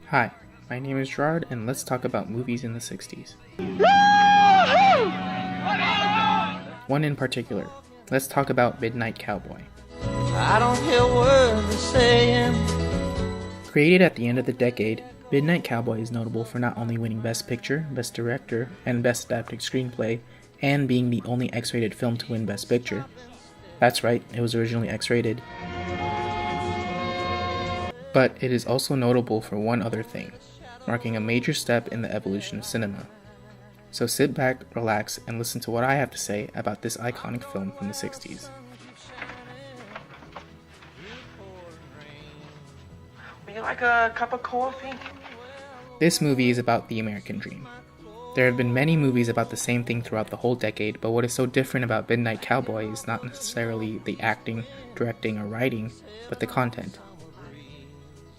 Hi, my name is Gerard, and let's talk about movies in the 60s. One in particular. Let's talk about Midnight Cowboy. I don't hear words they're saying. Created at the end of the decade, Midnight Cowboy is notable for not only winning Best Picture, Best Director, and Best Adapted Screenplay, and being the only X-rated film to win Best Picture. That's right, it was originally X-rated. But it is also notable for one other thing, marking a major step in the evolution of cinema. So sit back, relax, and listen to what I have to say about this iconic film from the 60s. Would you like a cup of coffee? This movie is about the American dream. There have been many movies about the same thing throughout the whole decade, but what is so different about Midnight Cowboy is not necessarily the acting, directing, or writing, but the content.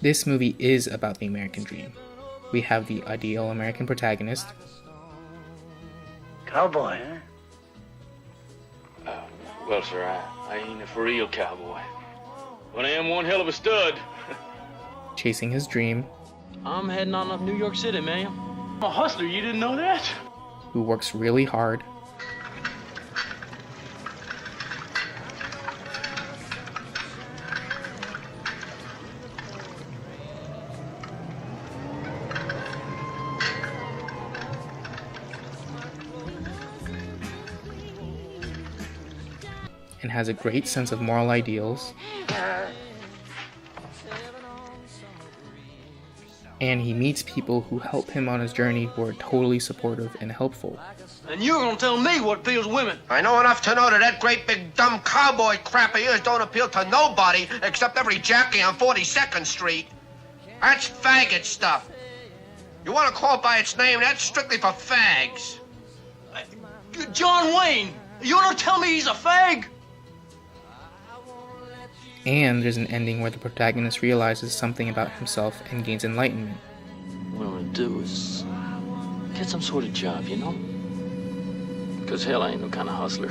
This movie is about the American dream. We have the ideal American protagonist. Cowboy, huh? Well, sir, I ain't a for real cowboy. But I am one hell of a stud. Chasing his dream. I'm heading on up New York City, man. I'm a hustler, you didn't know that? Who works really hard. And has a great sense of moral ideals. And he meets people who help him on his journey who are totally supportive and helpful. And you're gonna tell me what appeals women. I know enough to know that great big dumb cowboy crap of yours don't appeal to nobody except every jackie on 42nd Street. That's faggot stuff. You want to call it by its name, that's strictly for fags. John Wayne, you gonna tell me he's a fag? And there's an ending where the protagonist realizes something about himself and gains enlightenment. What I'm gonna do is get some sort of job, you know? Because hell, I ain't no kind of hustler.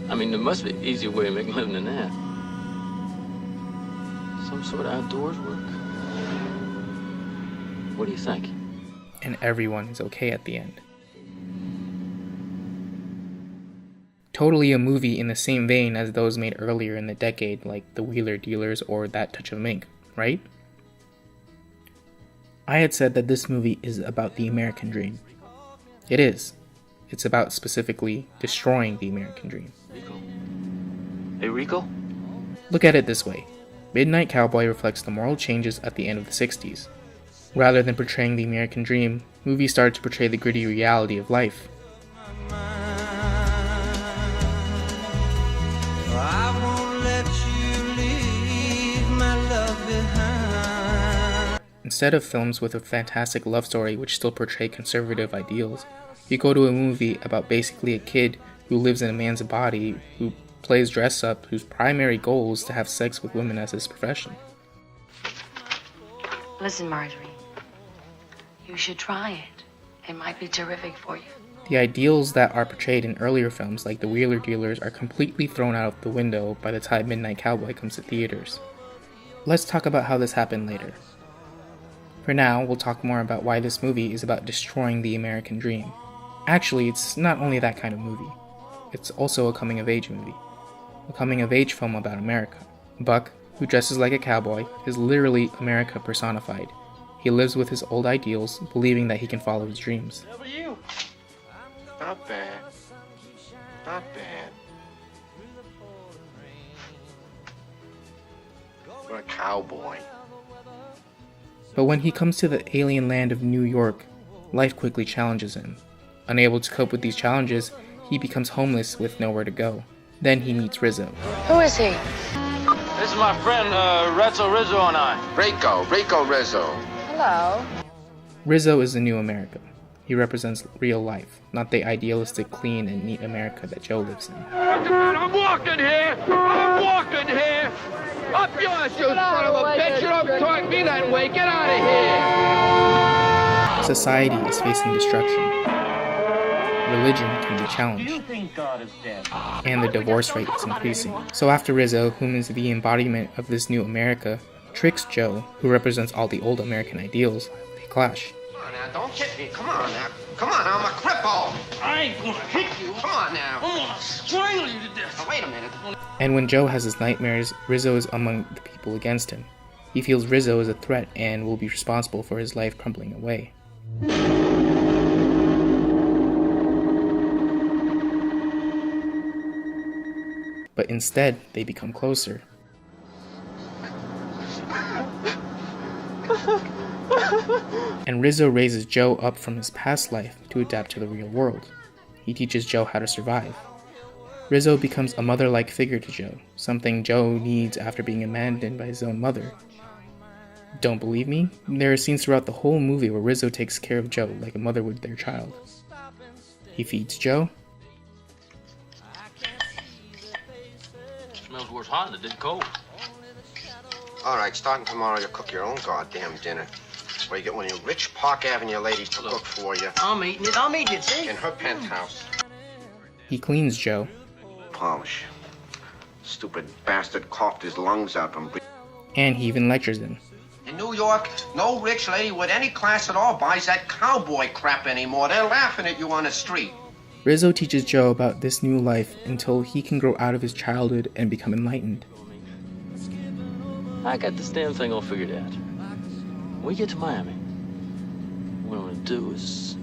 I mean, there must be an easier way of making a living than that. Some sort of outdoors work. What do you think? And everyone is okay at the end. Totally a movie in the same vein as those made earlier in the decade, like The Wheeler Dealers or That Touch of Mink, right? I had said that this movie is about the American dream. It is. It's about specifically destroying the American dream. Rico? Hey, Rico? Look at it this way. Midnight Cowboy reflects the moral changes at the end of the 60s. Rather than portraying the American dream, movies started to portray the gritty reality of life. Instead of films with a fantastic love story which still portray conservative ideals, you go to a movie about basically a kid who lives in a man's body, who plays dress up, whose primary goal is to have sex with women as his profession. Listen, Marjorie, you should try it. It might be terrific for you. The ideals that are portrayed in earlier films like The Wheeler Dealers are completely thrown out the window by the time Midnight Cowboy comes to theaters. Let's talk about how this happened later. For now, we'll talk more about why this movie is about destroying the American dream. Actually, it's not only that kind of movie. It's also a coming-of-age movie. A coming-of-age film about America. Buck, who dresses like a cowboy, is literally America personified. He lives with his old ideals, believing that he can follow his dreams. How about you? Not bad. Not bad. What a cowboy. But when he comes to the alien land of New York, life quickly challenges him. Unable to cope with these challenges, he becomes homeless with nowhere to go. Then he meets Rizzo. Who is he? This is my friend, Rizzo and I. Rico Rizzo. Hello. Rizzo is the new America. He represents real life, not the idealistic, clean, and neat America that Joe lives in. I'm walking here! I'm walking here! Up yours, you son of a bitch! You don't talk me that way! Get out of here! Society is facing destruction. Religion can be Do you challenged. think God is dead? And the divorce rate is increasing. So after Rizzo, whom is the embodiment of this new America, tricks Joe, who represents all the old American ideals. They clash. Come on now, don't hit me. Come on now. Come on, I'm a cripple. I ain't gonna hit you. Come on now. I'm gonna strangle you to death. Now, wait a minute. And when Joe has his nightmares, Rizzo is among the people against him. He feels Rizzo is a threat and will be responsible for his life crumbling away. But instead, they become closer. And Rizzo raises Joe up from his past life to adapt to the real world. He teaches Joe how to survive. Rizzo becomes a mother-like figure to Joe, something Joe needs after being abandoned by his own mother. Don't believe me? There are scenes throughout the whole movie where Rizzo takes care of Joe like a mother would their child. He feeds Joe. Smells worse hot than it did cold. All right, starting tomorrow, you cook your own goddamn dinner. Or you get one of your rich Park Avenue ladies to cook for you. I'm eating it, see? In her penthouse. He cleans Joe. Polish. Stupid bastard coughed his lungs out from breathing. And he even lectures him. In New York, no rich lady with any class at all buys that cowboy crap anymore. They're laughing at you on the street. Rizzo teaches Joe about this new life until he can grow out of his childhood and become enlightened. I got this damn thing all figured out. When we get to Miami, what I'm gonna do is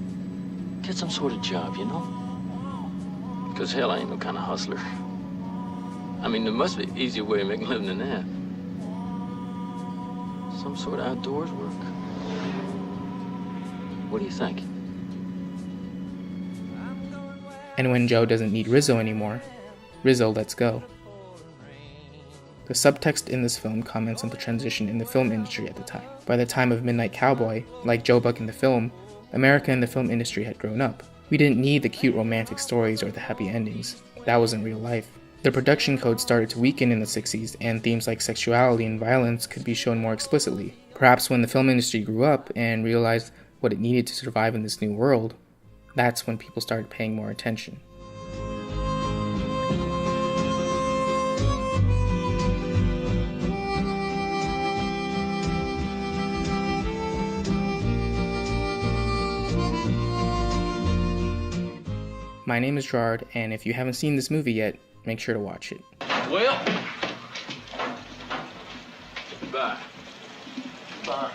get some sort of job, you know? Because hell, I ain't no kind of hustler. I mean, there must be an easier way of making a living than that. Some sort of outdoors work. What do you think? And when Joe doesn't need Rizzo anymore, Rizzo lets go. The subtext in this film comments on the transition in the film industry at the time. By the time of Midnight Cowboy, like Joe Buck in the film, America and the film industry had grown up. We didn't need the cute romantic stories or the happy endings. That wasn't real life. The production code started to weaken in the 60s, and themes like sexuality and violence could be shown more explicitly. Perhaps when the film industry grew up and realized what it needed to survive in this new world, that's when people started paying more attention. My name is Gerard, and if you haven't seen this movie yet, make sure to watch it. Well, bye. Bye.